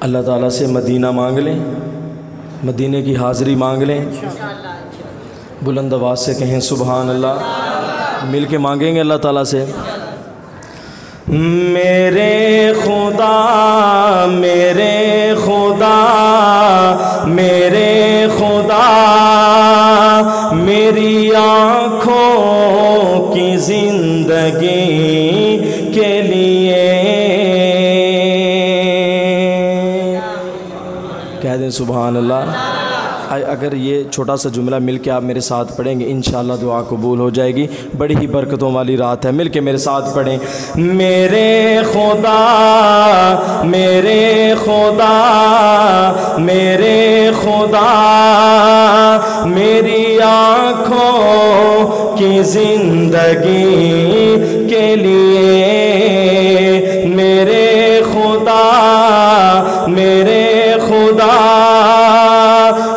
اللہ تعالیٰ سے مدینہ مانگ لیں، مدینے کی حاضری مانگ لیں، بلند آواز سے کہیں سبحان اللہ، مل کے مانگیں گے اللہ تعالیٰ سے۔ میرے خدا میرے خدا میرے خدا میری آنکھوں کی زندگی کے لیے، کہہ دیں سبحان اللہ۔ اگر یہ چھوٹا سا جملہ مل کے آپ میرے ساتھ پڑھیں گے انشاءاللہ دعا قبول ہو جائے گی، بڑی ہی برکتوں والی رات ہے، مل کے میرے ساتھ پڑھیں۔ میرے خدا میرے خدا میرے خدا میری آنکھوں کی زندگی کے لیے، میرے خدا میرے خدا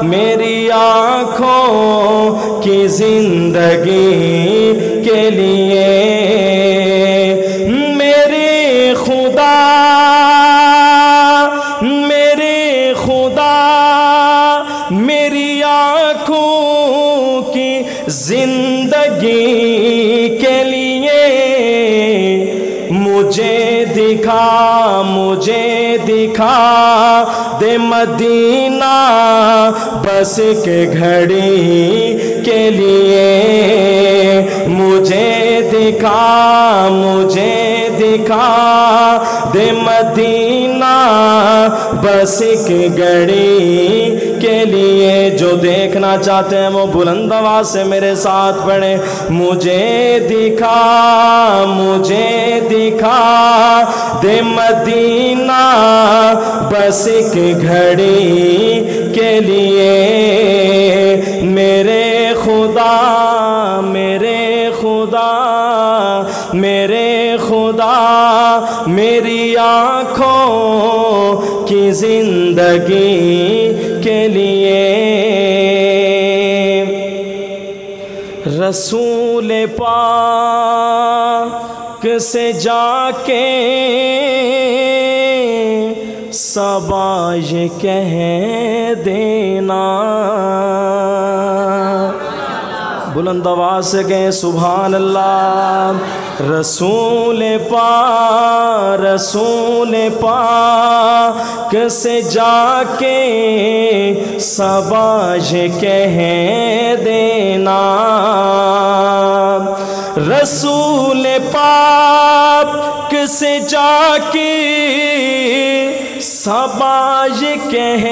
میری آنکھوں کی زندگی کے لیے، میرے خدا میرے خدا میری آنکھوں کی زندگی کے لیے، مجھے دکھا دے مدینہ بس کے گھڑی کے لیے، مجھے دکھا دے مدینہ بس کے گھڑی کے لیے۔ جو دیکھنا چاہتے ہیں وہ بلند آواز سے میرے ساتھ پڑھیں۔ مجھے دکھا دے مدینہ بس کے گھڑی کے لیے، میرے خدا میرے خدا میرے خدا میری آنکھوں کی زندگی کے لیے، رسول پاک سے جا کے صبا یہ کہہ دینا، بلند آواز سے کہیں سبحان اللہ۔ رسول پاک سے جا کے صبا یہ کہہ دینا، رسول پاک سے جا کے صبا یہ کہہ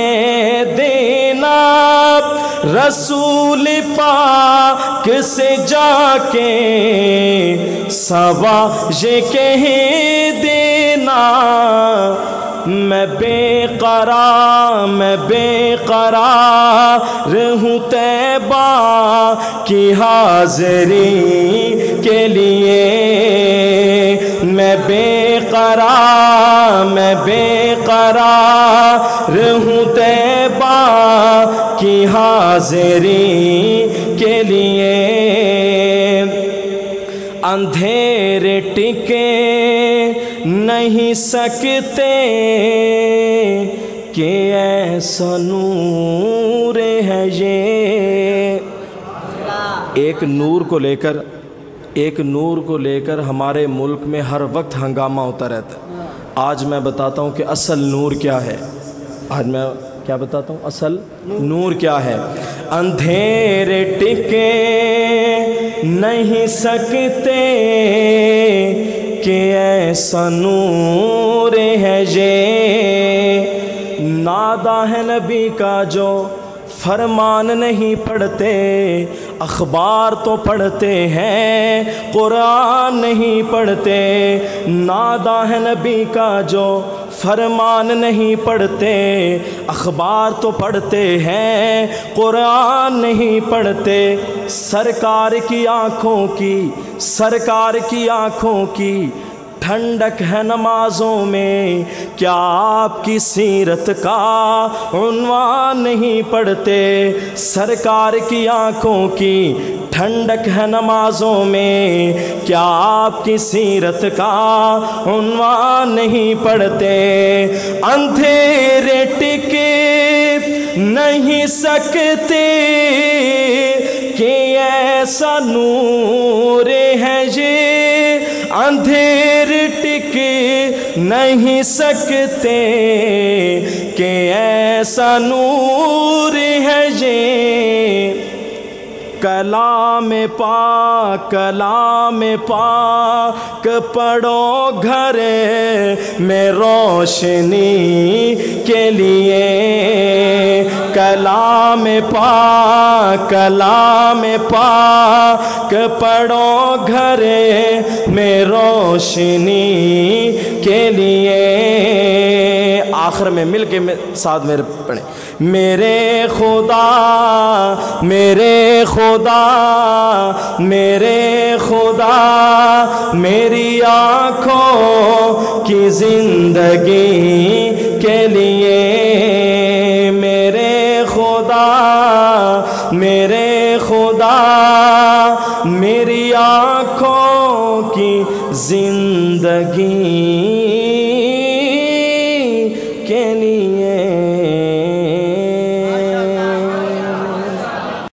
دینا، رسول پاک سے جا کے صبا یہ کہہ دینا، میں بے قرار ہوں طیبہ کی حاضری کے لیے، میں بے قرار ہوں طیبہ کی حاضری کے لیے، اندھیرے ٹکے نہیں سکتے کہ ایسا نور ہے یہ۔ ایک نور کو لے کر ہمارے ملک میں ہر وقت ہنگامہ ہوتا رہتا ہے۔ آج میں بتاتا ہوں کہ اصل نور کیا ہے، آج میں کیا بتاتا ہوں اصل نور کیا ہے۔ اندھیرے ٹکے نہیں سکتے کہ ایسا نور ہے یہ، نادہ ہے نبی کا جو فرمان نہیں پڑھتے، اخبار تو پڑھتے ہیں قرآن نہیں پڑھتے، نادہ ہے نبی کا جو فرمان نہیں پڑھتے، اخبار تو پڑھتے ہیں قرآن نہیں پڑھتے، سرکار کی آنکھوں کی ٹھنڈک ہے نمازوں میں، کیا آپ کی سیرت کا عنوان نہیں پڑھتے، سرکار کی آنکھوں کی ٹھنڈک ہے نمازوں میں، کیا آپ کی سیرت کا عنوان نہیں پڑھتے، اندھیرے ٹک نہیں سکتے کہ ایسا نور ہے یہ، اندھیر ٹک نہیں سکتے کہ ایسا نور ہے یہ۔ کلام پاک کلام پاک پڑھو گھر میں روشنی کے لیے، کلام پاک کلام پاک پڑھو گھر میں روشنی کے لیے۔ آخر میں مل کے ساتھ میرے پڑھیں، میرے خدا میرے خدا میرے خدا میری آنکھوں کی زندگی کے لیے، میرے خدا میرے خدا میری آنکھوں کی زندگی کے لیے۔